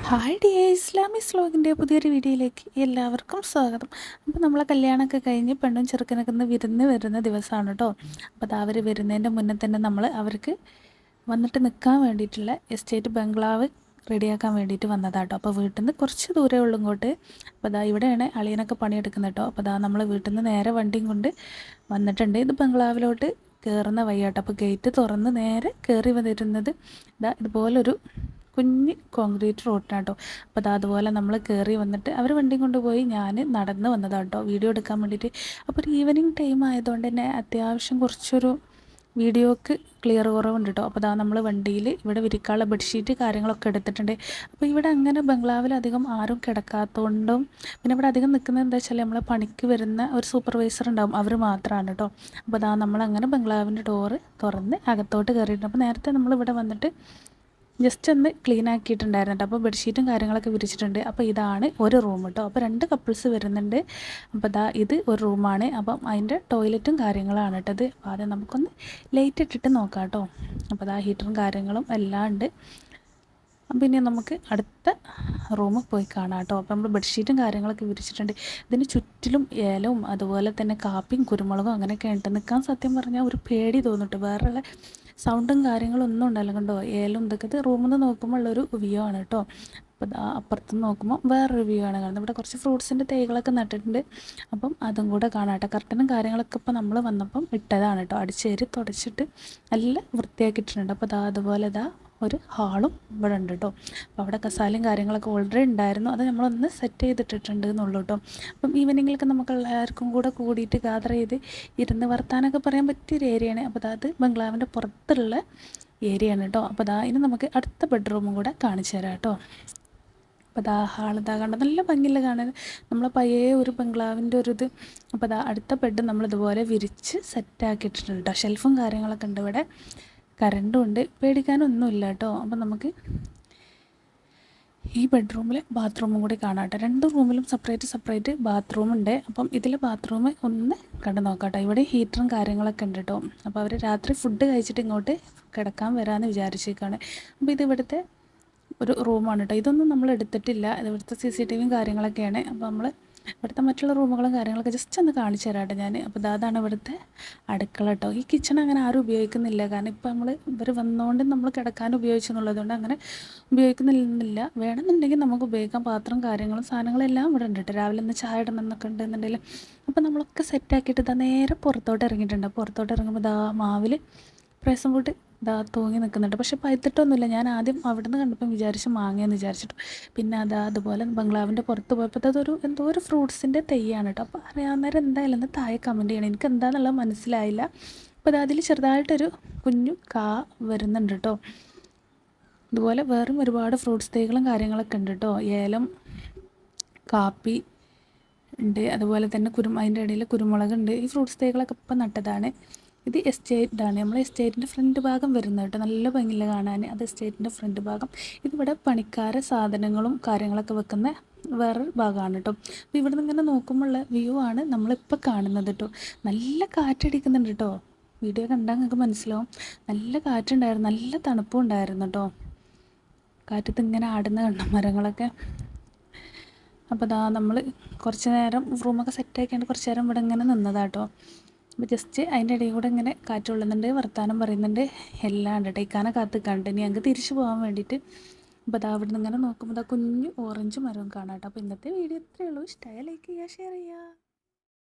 Hi dear Islamic വ്ലോഗിൻ്റെ പുതിയൊരു വീഡിയോയിലേക്ക് എല്ലാവർക്കും സ്വാഗതം. അപ്പോൾ നമ്മളെ കല്യാണമൊക്കെ കഴിഞ്ഞ് പെണ്ണും ചെറുക്കനൊക്കെ ഒന്ന് വിരുന്ന് വരുന്ന ദിവസമാണ് കേട്ടോ. അപ്പോൾ അത് അവർ വരുന്നതിൻ്റെ മുന്നേ തന്നെ നമ്മൾ അവർക്ക് വന്നിട്ട് നിൽക്കാൻ വേണ്ടിയിട്ടുള്ള എസ്റ്റേറ്റ് ബംഗ്ലാവ് റെഡിയാക്കാൻ വേണ്ടിയിട്ട് വന്നതാട്ടോ. അപ്പോൾ വീട്ടിൽ നിന്ന് കുറച്ച് ദൂരമേ ഉള്ളൂ ഇങ്ങോട്ട്. അപ്പോൾ അതാ ഇവിടെയാണ് അളിയനൊക്കെ പണിയെടുക്കുന്നത് കേട്ടോ. അപ്പോൾ അതാ നമ്മൾ വീട്ടിൽ നിന്ന് നേരെ വണ്ടിയും കൊണ്ട് വന്നിട്ടുണ്ട്. ഇത് ബംഗ്ലാവിലോട്ട് കയറുന്ന വഴിയാട്ടോ. അപ്പോൾ ഗേറ്റ് തുറന്ന് നേരെ കയറി വന്നിരുന്നത് ഇതാ ഇതുപോലൊരു കുഞ്ഞ് കോൺക്രീറ്റ് റോഡിനാണ് കേട്ടോ. അപ്പോൾ അതുപോലെ നമ്മൾ കയറി വന്നിട്ട് അവർ വണ്ടിയും കൊണ്ടുപോയി, ഞാൻ നടന്ന് വന്നതാണ് കേട്ടോ വീഡിയോ എടുക്കാൻ വേണ്ടിയിട്ട്. അപ്പോൾ ഒരു ഈവനിങ് ടൈം ആയതുകൊണ്ട് തന്നെ അത്യാവശ്യം കുറച്ചൊരു വീഡിയോക്ക് ക്ലിയർ കുറവുണ്ട് കേട്ടോ. അപ്പോൾ നമ്മൾ വണ്ടിയിൽ ഇവിടെ വിരിക്കാനുള്ള ബെഡ്ഷീറ്റ് കാര്യങ്ങളൊക്കെ എടുത്തിട്ടുണ്ട്. അപ്പോൾ ഇവിടെ അങ്ങനെ ബംഗ്ലാവിൽ അധികം ആരും കിടക്കാത്തതുകൊണ്ടും പിന്നെ ഇവിടെ അധികം നിൽക്കുന്നത് എന്താ വെച്ചാൽ നമ്മളെ പണിക്ക് വരുന്ന ഒരു സൂപ്പർവൈസർ ഉണ്ടാവും, അവർ മാത്രമാണ് കേട്ടോ. അപ്പോൾ നമ്മളങ്ങനെ ബംഗ്ലാവിൻ്റെ ഡോറ് തുറന്ന് അകത്തോട്ട് കയറിയിട്ടുണ്ട്. അപ്പോൾ നേരത്തെ നമ്മളിവിടെ വന്നിട്ട് ജസ്റ്റ് ഒന്ന് ക്ലീൻ ആക്കിയിട്ടുണ്ടായിരുന്നു. അപ്പോൾ ബെഡ്ഷീറ്റും കാര്യങ്ങളൊക്കെ വിരിച്ചിട്ടുണ്ട്. അപ്പോൾ ഇതാണ് ഒരു റൂം കേട്ടോ. അപ്പോൾ 2 കപ്പിൾസ് വരുന്നുണ്ട്. അപ്പോൾ ഇത് ഒരു റൂമാണ്. അപ്പം അതിൻ്റെ ടോയ്ലറ്റും കാര്യങ്ങളാണ് കേട്ടത്. അപ്പോൾ ആദ്യം നമുക്കൊന്ന് ലൈറ്റ് ഇട്ടിട്ട് നോക്കാം കേട്ടോ. അപ്പോൾ ഹീറ്ററും കാര്യങ്ങളും എല്ലാം ഉണ്ട്. പിന്നെ നമുക്ക് അടുത്ത റൂമിൽ പോയി കാണാം കേട്ടോ. അപ്പോൾ നമ്മൾ ബെഡ്ഷീറ്റും കാര്യങ്ങളൊക്കെ വിരിച്ചിട്ടുണ്ട്. ഇതിന് ചുറ്റിലും ഏലവും അതുപോലെ തന്നെ കാപ്പിയും കുരുമുളകും അങ്ങനെയൊക്കെ ഉണ്ട്. നിൽക്കാൻ സത്യം പറഞ്ഞാൽ ഒരു പേടി തോന്നിട്ട്, വേറെയുള്ള സൗണ്ടും കാര്യങ്ങളൊന്നും ഉണ്ടല്ലോ കണ്ടോ. ഏലും ഇതൊക്കെ ഇത് റൂമിൽ നിന്ന് നോക്കുമ്പോൾ ഉള്ളൊരു വ്യൂ ആണ് കേട്ടോ. അപ്പോൾ അപ്പുറത്ത് നോക്കുമ്പോൾ വേറൊരു വ്യൂ ആണ് കാണുന്നത്. ഇവിടെ കുറച്ച് ഫ്രൂട്ട്സിൻ്റെ തൈകളൊക്കെ നട്ടിട്ടുണ്ട്. അപ്പം അതും കൂടെ കാണാം കേട്ടോ. കർട്ടനും കാര്യങ്ങളൊക്കെ ഇപ്പോൾ നമ്മൾ വന്നപ്പം ഇട്ടതാണ് കേട്ടോ. അടിച്ചേരി തുടച്ചിട്ട് നല്ല വൃത്തിയാക്കിയിട്ടുണ്ട്. അപ്പോൾ അതുപോലെ ഒരു ഹാളും ഇവിടെ ഉണ്ട് കേട്ടോ. അപ്പോൾ അവിടെ കസാലയും കാര്യങ്ങളൊക്കെ ഓൾറെഡി ഉണ്ടായിരുന്നു, അത് നമ്മളൊന്ന് സെറ്റ് ചെയ്തിട്ടിട്ടുണ്ട് എന്നുള്ളൂ കേട്ടോ. അപ്പം ഈവനിങ്ങിലൊക്കെ നമുക്ക് എല്ലാവർക്കും കൂടെ കൂടിയിട്ട് ഗ്യാദർ ചെയ്ത് ഇരുന്ന് വർത്താനൊക്കെ പറയാൻ പറ്റിയൊരു ഏരിയയാണ്. അപ്പോൾ അത് ബംഗ്ലാവിൻ്റെ പുറത്തുള്ള ഏരിയയാണ് കേട്ടോ. അപ്പോൾ ഇനി നമുക്ക് അടുത്ത ബെഡ്റൂമും കൂടെ കാണിച്ചു തരാം കേട്ടോ. അപ്പോൾ ഹാളിതാ കണ്ട നല്ല ഭംഗിയില്ല കാണാൻ, നമ്മളെ പയ്യെ ഒരു ബംഗ്ലാവിൻ്റെ ഒരു ഇത്. അപ്പോൾ അടുത്ത ബെഡ് നമ്മളിതുപോലെ വിരിച്ച് സെറ്റാക്കിയിട്ടുണ്ട് കേട്ടോ. ഷെൽഫും കാര്യങ്ങളൊക്കെ ഉണ്ട് ഇവിടെ, കറണ്ടും ഉണ്ട്, പേടിക്കാനൊന്നുമില്ല കേട്ടോ. അപ്പം നമുക്ക് ഈ ബെഡ്റൂമിൽ ബാത്റൂമും കൂടി കാണാം കേട്ടോ. 2 റൂമിലും സെപ്പറേറ്റ് ബാത്റൂം ഉണ്ട്. അപ്പം ഇതിൽ ബാത്റൂം ഒന്ന് കണ്ടു നോക്കാം കേട്ടോ. ഇവിടെ ഹീറ്ററും കാര്യങ്ങളൊക്കെ ഉണ്ട് കേട്ടോ. അപ്പോൾ അവർ രാത്രി ഫുഡ് കഴിച്ചിട്ട് ഇങ്ങോട്ട് കിടക്കാൻ വരാമെന്ന് വിചാരിച്ചേക്കാണ്. അപ്പോൾ ഇത് ഇവിടുത്തെ ഒരു റൂമാണ് കേട്ടോ. ഇതൊന്നും നമ്മൾ എടുത്തിട്ടില്ല, ഇവിടുത്തെ CCTVയും കാര്യങ്ങളൊക്കെയാണ്. അപ്പോൾ നമ്മൾ ഇവിടുത്തെ മറ്റുള്ള റൂമുകളും കാര്യങ്ങളൊക്കെ ജസ്റ്റ് ഒന്ന് കാണിച്ചു തരാം കേട്ടോ ഞാൻ. അപ്പോൾ അതാണ് ഇവിടുത്തെ അടുക്കള കേട്ടോ. ഈ കിച്ചൺ അങ്ങനെ ആരും ഉപയോഗിക്കുന്നില്ല, കാരണം ഇപ്പോൾ ഇവർ വന്നുകൊണ്ട് നമ്മൾ കിടക്കാൻ ഉപയോഗിച്ചെന്നുള്ളതുകൊണ്ട് അങ്ങനെ ഉപയോഗിക്കുന്നില്ല. വേണമെന്നുണ്ടെങ്കിൽ നമുക്ക് ഉപയോഗിക്കാം. പാത്രം കാര്യങ്ങളും സാധനങ്ങളെല്ലാം ഇവിടെ ഉണ്ട് കേട്ടോ. രാവിലെ ഒന്ന് ചായ ഇടണം എന്നൊക്കെ ഉണ്ടെന്നുണ്ടെങ്കിൽ അപ്പോൾ നമ്മളൊക്കെ സെറ്റാക്കിയിട്ട് നേരെ പുറത്തോട്ട് ഇറങ്ങിയിട്ടുണ്ട്. പുറത്തോട്ട് ഇറങ്ങുമ്പോൾ മാവിൽ പ്രസം കൂട്ട് തൂങ്ങി നിൽക്കുന്നുണ്ട്. പക്ഷെ പഴുത്തിട്ടൊന്നുമില്ല. ഞാൻ ആദ്യം അവിടെ നിന്ന് കണ്ടപ്പം വിചാരിച്ച് മാങ്ങയെന്ന് വിചാരിച്ചിട്ടു. പിന്നെ അതുപോലെ ബംഗ്ലാവിൻ്റെ പുറത്ത് പോയപ്പോൾ അതൊരു എന്തോ ഒരു ഫ്രൂട്ട്സിൻ്റെ തൈയാണ് കേട്ടോ. അപ്പോൾ അറിയാവുന്നവർ എന്തായാലും ഒന്ന് താഴെ കമൻറ്റ് ചെയ്യണം, എനിക്ക് എന്താണെന്നുള്ളത് മനസ്സിലായില്ല. അപ്പോൾ അതിൽ ചെറുതായിട്ടൊരു കുഞ്ഞു വരുന്നുണ്ട് കേട്ടോ. ഇതുപോലെ വേറെയും ഒരുപാട് ഫ്രൂട്ട്സ് തൈകളും കാര്യങ്ങളൊക്കെ ഉണ്ട് കേട്ടോ. ഏലം, കാപ്പി ഉണ്ട്, അതുപോലെ തന്നെ അതിൻ്റെ ഇടയിൽ കുരുമുളകുണ്ട്. ഈ ഫ്രൂട്ട്സ് തൈകളൊക്കെ ഇപ്പം നട്ടതാണ്. ഇത് എസ്റ്റേറ്റാണ്, നമ്മൾ എസ്റ്റേറ്റിൻ്റെ ഫ്രണ്ട് ഭാഗം വരുന്നത് കേട്ടോ. നല്ല ഭംഗിയില്ല കാണാൻ, അത് എസ്റ്റേറ്റിൻ്റെ ഫ്രണ്ട് ഭാഗം. ഇതിവിടെ പണിക്കാരെ സാധനങ്ങളും കാര്യങ്ങളൊക്കെ വെക്കുന്ന വേറൊരു ഭാഗമാണ് കേട്ടോ. അപ്പോൾ ഇവിടെ നിന്ന് ഇങ്ങനെ നോക്കുമ്പോഴുള്ള വ്യൂ ആണ് നമ്മളിപ്പോൾ കാണുന്നത് കേട്ടോ. നല്ല കാറ്റടിക്കുന്നുണ്ട് കേട്ടോ. വീഡിയോ കണ്ടാൽ നിങ്ങൾക്ക് മനസ്സിലാവും. നല്ല കാറ്റുണ്ടായിരുന്നു, നല്ല തണുപ്പും ഉണ്ടായിരുന്നു കേട്ടോ. കാറ്റത്ത് ഇങ്ങനെ ആടുന്ന കണ്ട മരങ്ങളൊക്കെ. അപ്പോൾ നമ്മൾ കുറച്ച് നേരം റൂമൊക്കെ സെറ്റാക്കിയാണ്ട് കുറച്ച് നേരം ഇവിടെ ഇങ്ങനെ നിന്നതാട്ടോ. അപ്പോൾ ജസ്റ്റ് അതിൻ്റെ ഇടയിൽ കൂടെ ഇങ്ങനെ കാറ്റ് കൊള്ളുന്നുണ്ട്, വർത്താനം പറയുന്നുണ്ട്, എല്ലാം ഉണ്ട് കേട്ടോ. ഇക്കാനെ കാത്തിക്കാണ്ട് ഇനി ഞങ്ങൾക്ക് തിരിച്ചു പോകാൻ വേണ്ടിയിട്ട്. അപ്പോൾ അവിടെ നിന്ന് ഇങ്ങനെ നോക്കുമ്പോൾ കുഞ്ഞു ഓറഞ്ച് മരവും കാണാം കേട്ടോ. അപ്പോൾ ഇന്നത്തെ വീഡിയോ ഇത്രയേ ഉള്ളൂ. ഇഷ്ടമായ ലൈക്ക് ചെയ്യുക, ഷെയർ ചെയ്യുക.